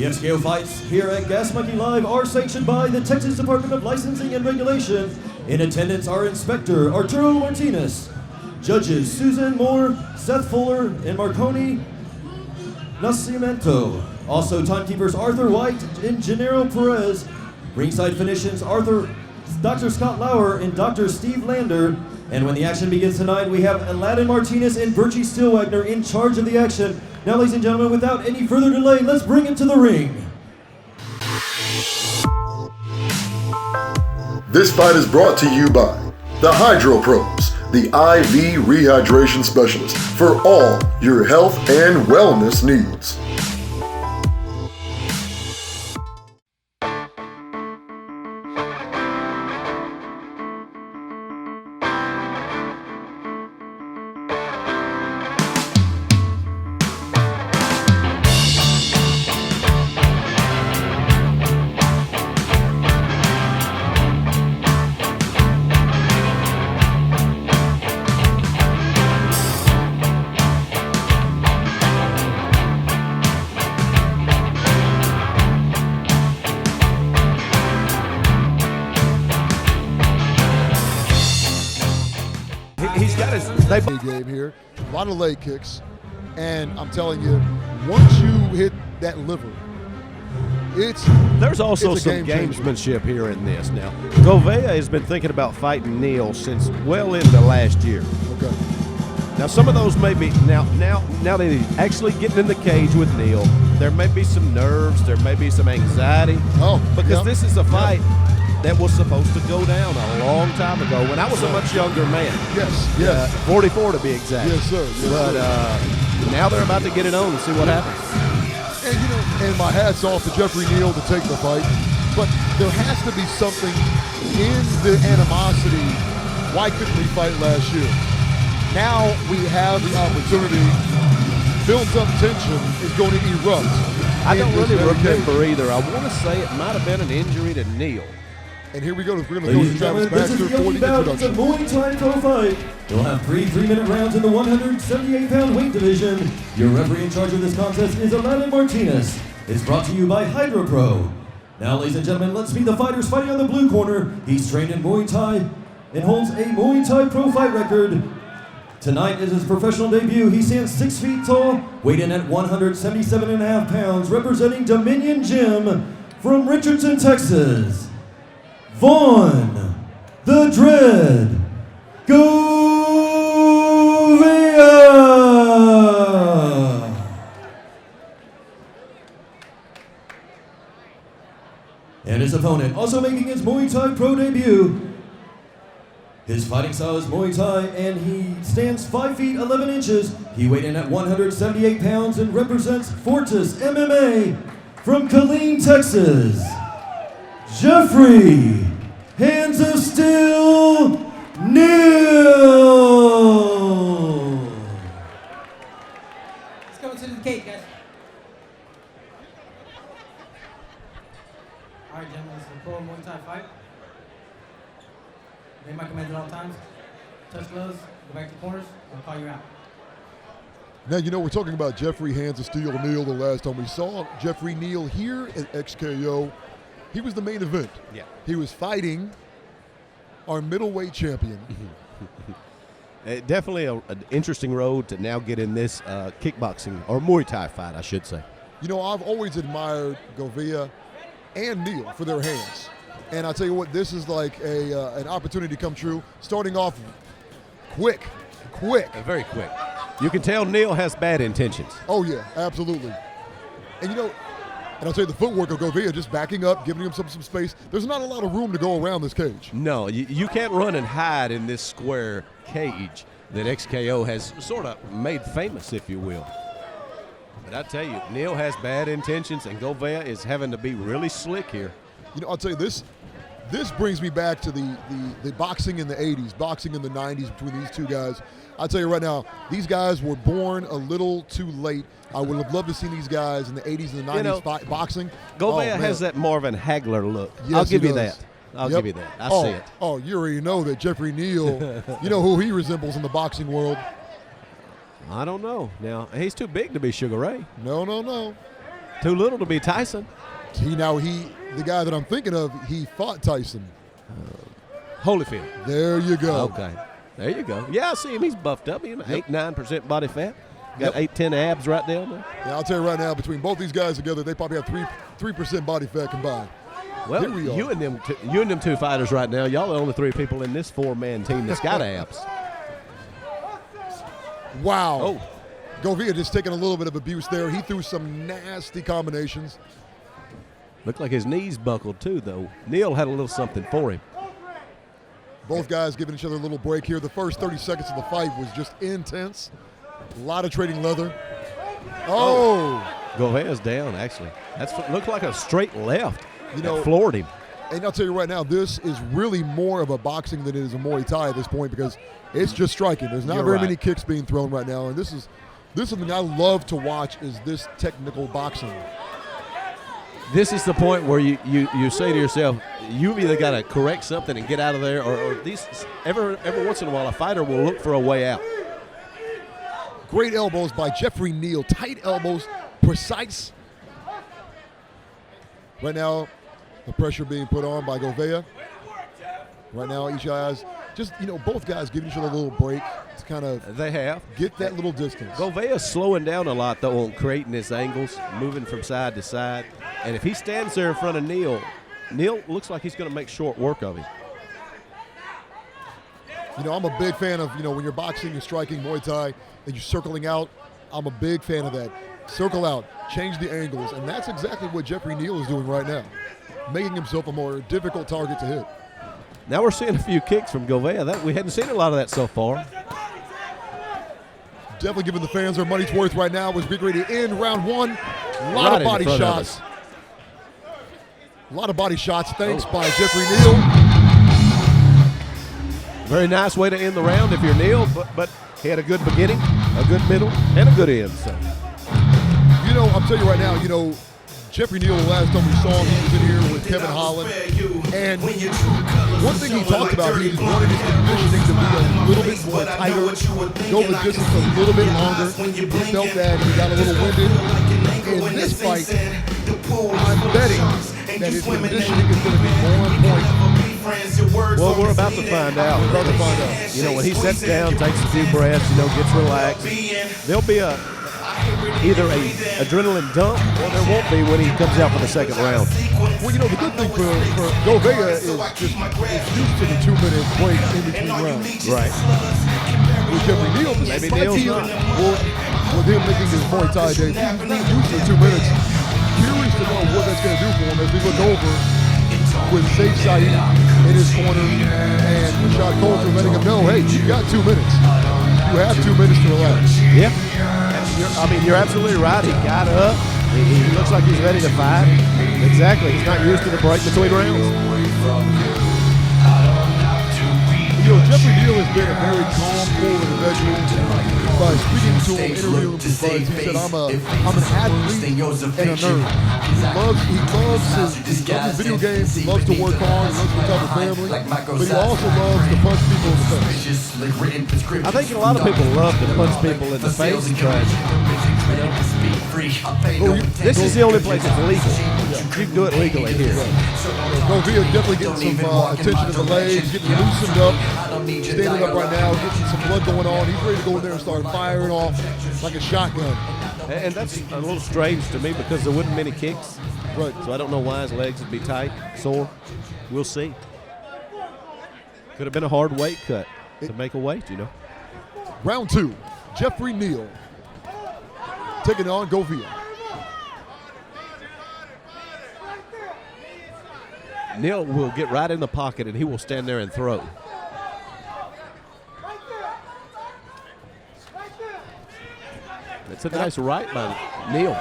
The XKO fights here at Gas Monkey Live are sanctioned by the Texas Department of Licensing and Regulation. In attendance are Inspector Arturo Martinez, Judges Susan Moore, Seth Fuller, and Marconi Nascimento. Also timekeepers Arthur White and Gennaro Perez. Ringside finishes Dr. Scott Lauer and Dr. Steve Lander. And when the action begins tonight, we have Aladdin Martinez and Virgie Stillwagner in charge of the action. Now, ladies and gentlemen, without any further delay, let's bring him to the ring. This fight is brought to you by the Hydro Pros, the IV rehydration specialist for all your health and wellness needs. He's got his game here, a lot of leg kicks, and I'm telling you, once you hit that liver, there's also some gamesmanship here in this. Now, Govia has been thinking about fighting Neal since well into last year. Okay. Now, some of those may be now that he's actually getting in the cage with Neal, there may be some nerves, there may be some anxiety. Because this is a fight that was supposed to go down a long time ago when I was a much younger man. Yes. 44 to be exact. Yes, sir. But now they're about to get it on and see what happens. And and my hat's off to Geoffrey Neal to take the fight, but there has to be something in the animosity. Why couldn't we fight last year? Now we have the opportunity. Built-up tension is going to erupt. I don't really remember either. I want to say it might have been an injury to Neal. And here we go. We're going to go to Travis Baxter for the introduction. It's a Muay Thai pro fight. We'll have 3 3-minute rounds in the 178-pound weight division. Your referee in charge of this contest is Aladdin Martinez. It's brought to you by Hydro Pro. Now, ladies and gentlemen, let's meet the fighters fighting on the blue corner. He's trained in Muay Thai and holds a Muay Thai pro fight record. Tonight is his professional debut. He stands 6 feet tall, weighed in at 177.5 pounds, representing Dominion Gym from Richardson, Texas. Vaughn, the Dread, Govia. And his opponent, also making his Muay Thai pro debut. His fighting style is Muay Thai, and he stands 5 feet 11 inches. He weighed in at 178 pounds and represents Fortis MMA from Killeen, Texas. Geoffrey, Hands of Steel, Neal. Let's go to the cage, guys. All right, gentlemen, this is a pro Muay Thai fight. Obey my commands at all times. Touch gloves, go back to corners, I'll call you out. Now, we're talking about Geoffrey Hands of Steel Neal the last time we saw Geoffrey Neal here at XKO. He was the main event. Yeah. He was fighting our middleweight champion. Definitely an interesting road to now get in this kickboxing, or Muay Thai fight, I should say. I've always admired Govia and Neal for their hands. And I'll tell you what, this is like an opportunity to come true. Starting off quick. Very quick. You can tell Neal has bad intentions. Oh, yeah, absolutely. And and I'll tell you, the footwork of Govia, just backing up, giving him some space. There's not a lot of room to go around this cage. No, you can't run and hide in this square cage that XKO has sort of made famous, if you will. But I tell you, Neal has bad intentions, and Govia is having to be really slick here. I'll tell you, this brings me back to the boxing in the 80s, boxing in the 90s between these two guys. I'll tell you right now, these guys were born a little too late. I would have loved to see these guys in the 80s and the 90s boxing. Govia has that Marvin Hagler look. Yes, I'll give you that. I'll give you that. I see it. Oh, you already know that Geoffrey Neal, you know who he resembles in the boxing world. I don't know. Now, he's too big to be Sugar Ray. No. Too little to be Tyson. The guy that I'm thinking of, he fought Tyson. Holyfield. There you go. Okay. There you go. Yeah, I see him. He's buffed up. He's 8-9% body fat. Got Yep. 8-10 abs right down there. Yeah, I'll tell you right now, between both these guys together, they probably have 3% body fat combined. Well, Here we are. you and them two fighters right now, y'all are the only 3 people in this 4-man team that's got abs. Wow. Oh. Govia just taking a little bit of abuse there. He threw some nasty combinations. Looked like his knees buckled too, though. Neal had a little something for him. Both guys giving each other a little break here. The first 30 seconds of the fight was just intense. A lot of trading leather. Oh! Govia's down, actually. Looked like a straight left. You know, that floored him. And I'll tell you right now, this is really more of a boxing than it is a Muay Thai at this point because it's just striking. There's not very many kicks being thrown right now, and this is something I love to watch is this technical boxing. This is the point where you say to yourself, you've either got to correct something and get out of there, or these every once in a while a fighter will look for a way out. Great elbows by Geoffrey Neal. Tight elbows, precise. Right now, the pressure being put on by Govia. Right now, each guy's just, both guys giving each other a little break to kind of get that little distance. Govia's slowing down a lot, though, on creating his angles, moving from side to side. And if he stands there in front of Neal looks like he's going to make short work of him. I'm a big fan of, when you're boxing, you're striking Muay Thai, and you're circling out. I'm a big fan of that. Circle out, change the angles, and that's exactly what Geoffrey Neal is doing right now, making himself a more difficult target to hit. Now we're seeing a few kicks from Govia. We hadn't seen a lot of that so far. Definitely giving the fans their money's worth right now as we get ready to end round 1. A lot of body shots. A lot of body shots, thanks by Geoffrey Neal. Very nice way to end the round if you're Neal, but he had a good beginning, a good middle, and a good end. So. I'm telling you right now, Geoffrey Neal, the last time we saw him, he was in here with Kevin Holland. And one thing he talked about, he wanted his conditioning to be a little bit more tighter, go the distance a little bit longer. He felt that he got a little winded. In this fight, I'm betting that his conditioning is going to be more on point. Well, we're about to find out. When he sits down, takes a few breaths, gets relaxed, there'll be either a adrenaline dump or there won't be when he comes out for the second round. Well, the good thing for Govia is just used to the 2-minute break in between rounds. Right. With Geoffrey Neal, maybe Neal's not. With him making his Muay Thai debut, he's not used to the 2 minutes. Curious to know what that's going to do for him as we look over with Saif Saeed in his corner and Rashad Coulter letting him know, hey, you got 2 minutes. You have 2 minutes to relax. Yep. You're absolutely right. He got up. He looks like he's ready to fight. Exactly. He's not used to the break between rounds. Geoffrey Neal has been a very calm, cool individual. By speaking to him, interviewing him for fights, he said, I'm an athlete and a nerd. He loves his video games, he loves to work hard, he loves to have a family, but he also loves to punch people in the face. I think a lot of people love to punch people in the face, but this is the only place it's legal. You can do it legally here. Govia definitely getting some attention to the legs, getting loosened up, standing up right now, getting some blood going on. He's ready to go in there and start firing off like a shotgun. And that's a little strange to me because there wasn't many kicks. Right. So I don't know why his legs would be tight, sore. We'll see. Could have been a hard weight cut to make a weight, Round 2, Geoffrey Neal taking on Govia. Neal will get right in the pocket and he will stand there and throw. It's a nice right by Neal.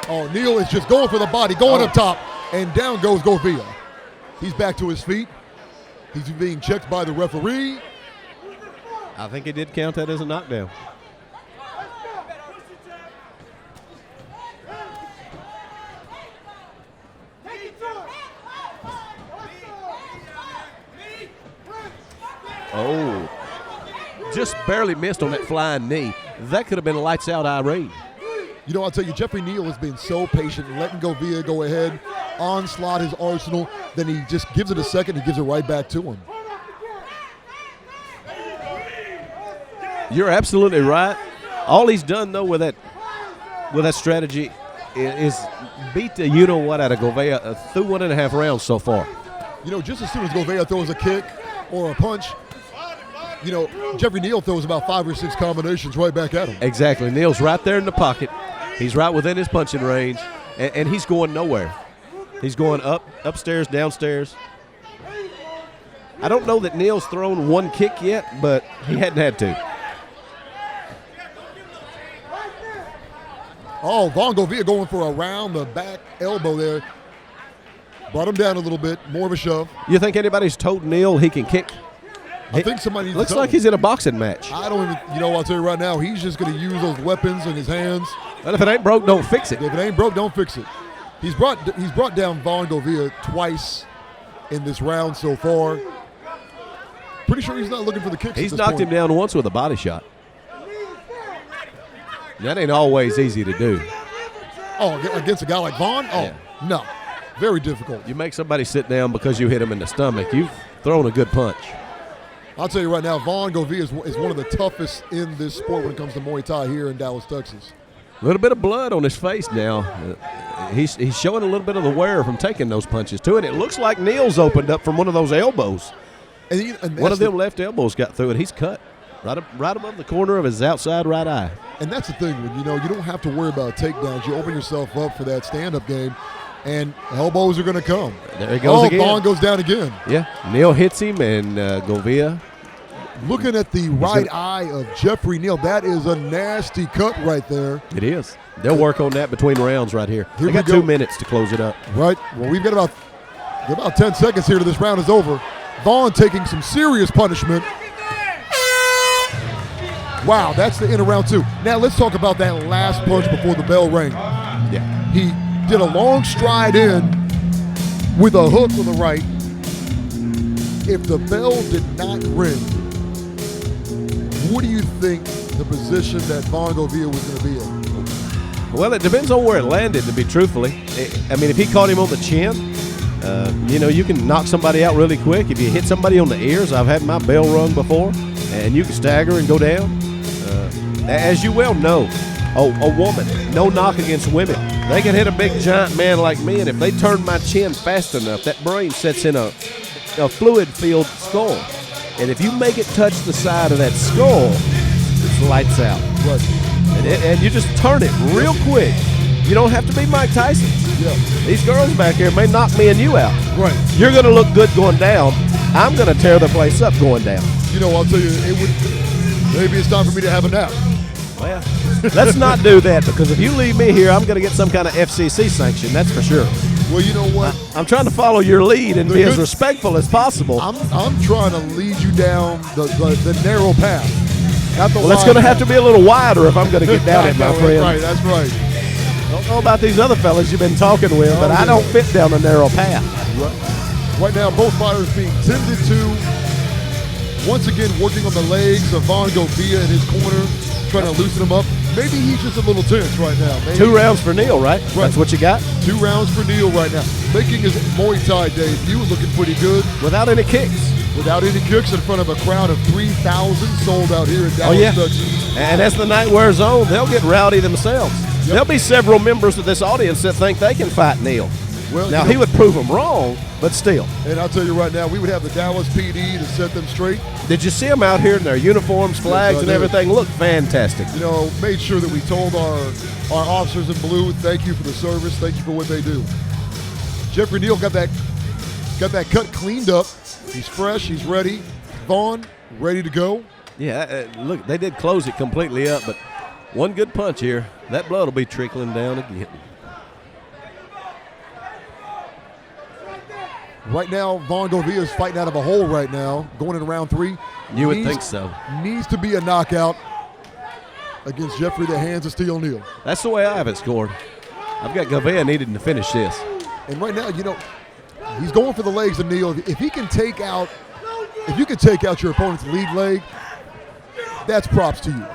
Oh, Neal is just going for the body, going up top, and down goes Govia. He's back to his feet. He's being checked by the referee. I think he did count that as a knockdown. Oh, just barely missed on that flying knee. That could have been a lights out Irene. You know, I'll tell you, Geoffrey Neal has been so patient, letting Govia go ahead, onslaught his arsenal, then he just gives it a second, he gives it right back to him. You're absolutely right. All he's done, though, with that strategy is beat the you-know-what out of Govia through 1.5 rounds so far. You know, just as soon as Govia throws a kick or a punch, you know, Geoffrey Neal throws about 5 or 6 combinations right back at him. Exactly. Neal's right there in the pocket. He's right within his punching range, and he's going nowhere. He's going upstairs, downstairs. I don't know that Neal's thrown one kick yet, but he hadn't had to. Oh, Vaughn Govia going for a round the back elbow there. Brought him down a little bit, more of a shove. You think anybody's told Neal he can kick? I think somebody needs to looks tell like him. he's in a boxing match. I don't even, you know, I'll tell you right now, he's just going to use those weapons in his hands. But if it ain't broke, don't fix it. If it ain't broke, don't fix it. He's brought down Vaughn Govia twice in this round so far. Pretty sure he's not looking for the kicks. He's knocked him down once with a body shot. That ain't always easy to do. Oh, against a guy like Vaughn? Oh, yeah. No. Very difficult. You make somebody sit down because you hit him in the stomach. You've thrown a good punch. I'll tell you right now, Vaughn Govia is one of the toughest in this sport when it comes to Muay Thai here in Dallas, Texas. A little bit of blood on his face now. He's showing a little bit of the wear from taking those punches, too. And it looks like Neal's opened up from one of those elbows. And one of them left elbows got through, and he's cut right above the corner of his outside right eye. And that's the thing, when you don't have to worry about takedowns. You open yourself up for that stand-up game, and elbows are going to come. There he goes again. Vaughn goes down again. Yeah, Neal hits him, and Govia. Looking at the right eye of Geoffrey Neal, that is a nasty cut right there. It is. They'll work on that between rounds right here. They got 2 minutes to close it up. Right. Well, we've got about 10 seconds here till this round is over. Vaughn taking some serious punishment. Wow, that's the end of round 2. Now let's talk about that last punch before the bell rang. Yeah. He did a long stride in with a hook with the right. If the bell did not ring, what do you think the position that Vaughn Govia was going to be in? Well, it depends on where it landed, to be truthfully. I mean, if he caught him on the chin, you can knock somebody out really quick. If you hit somebody on the ears, I've had my bell rung before, and you can stagger and go down. As you well know, a woman, no knock against women. They can hit a big giant man like me, and if they turn my chin fast enough, that brain sets in a fluid-filled skull. And if you make it touch the side of that skull, it's lights out. Right. And you just turn it real quick. You don't have to be Mike Tyson. Yeah. These girls back here may knock me and you out. Right. You're going to look good going down. I'm going to tear the place up going down. You know, I'll tell you, maybe it's time for me to have a nap. Well, let's not do that, because if you leave me here, I'm going to get some kind of FCC sanction, that's for sure. Well, you know what? I'm trying to follow your lead and be as respectful as possible. I'm trying to lead you down the narrow path. Not the well, it's going to have to be a little wider if I'm going to get down it, my friend. Right, that's right. I don't know about these other fellas you've been talking with, but I don't fit down a narrow path. Right now, both fighters being tended to. Once again, working on the legs of Vaughn Govia in his corner, trying to loosen him up. Maybe he's just a little tense right now. Maybe. 2 rounds for Neal, right? That's what you got? 2 rounds for Neal right now. Making his Muay Thai debut, looking pretty good. Without any kicks. Without any kicks, in front of a crowd of 3,000 sold out here in Dallas, Texas. And as the night wears on, they'll get rowdy themselves. Yep. There'll be several members of this audience that think they can fight Neal. Well, now, he would prove them wrong, but still. And I'll tell you right now, we would have the Dallas PD to set them straight. Did you see them out here in their uniforms, flags, and everything? Look fantastic. You know, made sure that we told our officers in blue, thank you for the service, thank you for what they do. Geoffrey Neal got that cut cleaned up. He's fresh, he's ready. Vaughn, ready to go. Yeah, look, they did close it completely up, but one good punch here. That blood will be trickling down again. Right now, Vaughn Govia is fighting out of a hole right now, going in round 3. You would think so. Needs to be a knockout against Geoffrey, the hands of Steel Neal. That's the way I have it scored. I've got Govia needing to finish this. And right now, he's going for the legs of Neal. If you can take out your opponent's lead leg, that's props to you.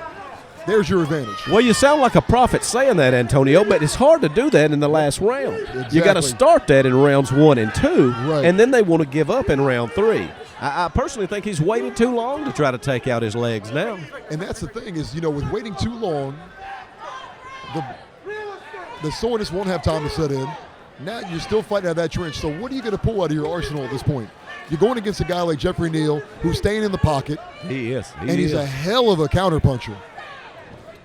there's your advantage. Well, you sound like a prophet saying that, Antonio, but it's hard to do that in the last round. Exactly. You got to start that in rounds 1 and 2, Right. and then they want to give up in round 3. I personally think he's waited too long to try to take out his legs now. And that's the thing is, with waiting too long, the soreness won't have time to set in. Now you're still fighting out of that trench. So what are you going to pull out of your arsenal at this point? You're going against a guy like Geoffrey Neal, who's staying in the pocket. He is. He's a hell of a counterpuncher.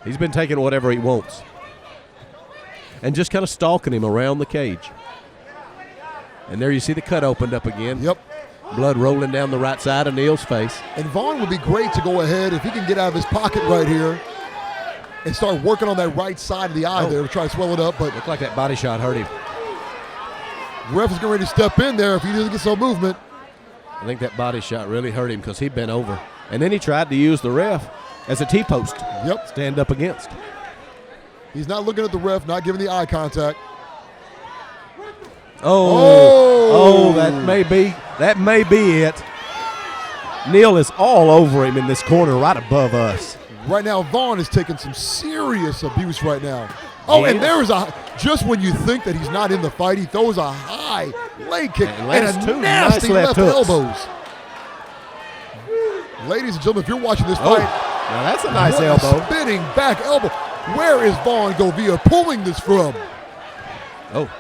He's been taking whatever he wants and just kind of stalking him around the cage. And there you see the cut opened up again. Yep. Blood rolling down the right side of Neal's face. And Vaughn would be great to go ahead if he can get out of his pocket right here and start working on that right side of the eye there to try to swell it up. But looked like that body shot hurt him. Ref is getting ready to step in there if he doesn't get some movement. I think that body shot really hurt him because he bent over. And then he tried to use the ref as a T-post. Yep. Stand up against. He's not looking at the ref, not giving the eye contact. Oh, that may be it. Neal is all over him in this corner right above us. Right now, Vaughn is taking some serious abuse right now. Oh, and there is just when you think that he's not in the fight, he throws a high leg kick and a two nasty nice left hooks. elbows. Ladies and gentlemen, if you're watching this fight, now that's a nice what elbow. A spinning back elbow. Where is Vaughn Govia pulling this from? Oh,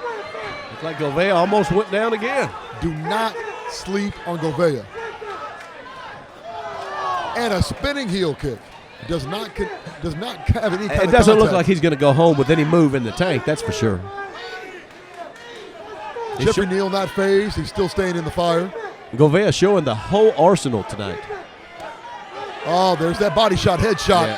looks like Govia almost went down again. Do not sleep on Govia. And a spinning heel kick. Does not have any kind It of doesn't look contact. like he's going to go home with any move in the tank, that's for sure. Geoffrey Neal not phased. He's still staying in the fire. Govia showing the whole arsenal tonight. Oh, there's that body shot, head shot.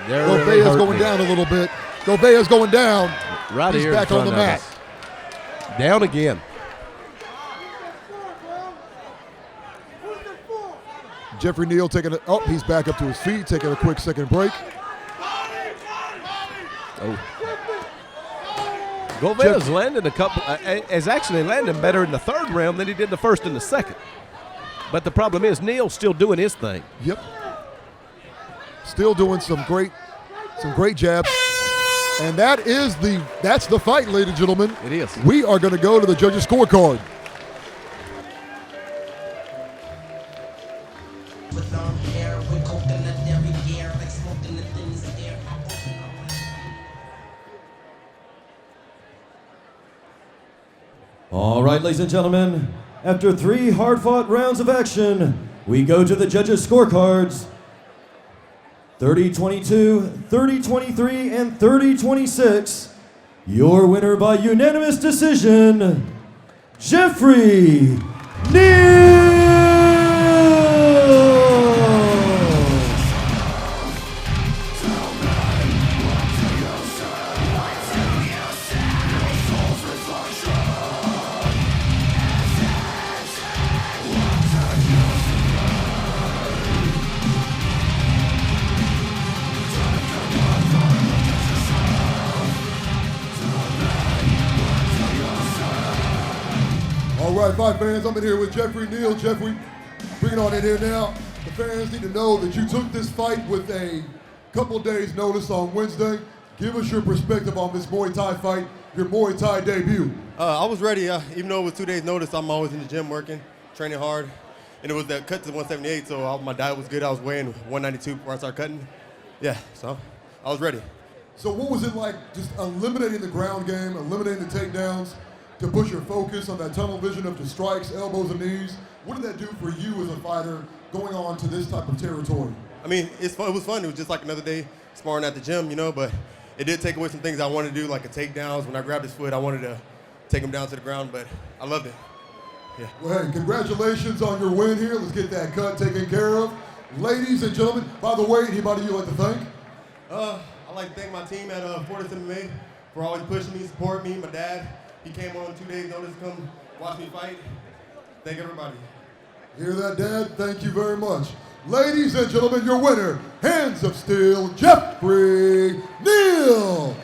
Yeah, Govea's going down a little bit. Govea's going down. Right He's here back in on the front mat. of us. Down again. Geoffrey Neal taking it. Oh, he's back up to his feet, taking a quick second break. Oh. Govia's landed is actually landing better in the third round than he did the first and the second. But the problem is Neal's still doing his thing. Yep. Still doing some great jabs. And that's the fight, ladies and gentlemen. It is. We are going to go to the judges' scorecard. All right, ladies and gentlemen, after 3 hard-fought rounds of action, we go to the judges' scorecards. 30-22, 30-23, and 30-26. Your winner by unanimous decision, Geoffrey Neal! All right, fight fans, I'm in here with Geoffrey Neal. Geoffrey, bring it on in here now. The fans need to know that you took this fight with a couple days' notice on Wednesday. Give us your perspective on this Muay Thai fight, your Muay Thai debut. I was ready, even though it was 2 days' notice. I'm always in the gym working, training hard. And it was that cut to 178, so my diet was good. I was weighing 192 before I started cutting. Yeah, so I was ready. So what was it like just eliminating the ground game, eliminating the takedowns, to push your focus on that tunnel vision of the strikes, elbows, and knees? What did that do for you as a fighter going on to this type of territory? I mean, it was fun. It was just like another day sparring at the gym, but it did take away some things I wanted to do, like a takedowns. When I grabbed his foot, I wanted to take him down to the ground, but I loved it. Yeah. Well, hey, congratulations on your win here. Let's get that cut taken care of. Ladies and gentlemen, by the way, anybody you'd like to thank? I'd like to thank my team at Fortis MMA for always pushing me, supporting me. My dad, he came on 2 days' notice to come watch me fight. Thank everybody. Hear that, Dad? Thank you very much. Ladies and gentlemen, your winner, hands of steel, Geoffrey Neal.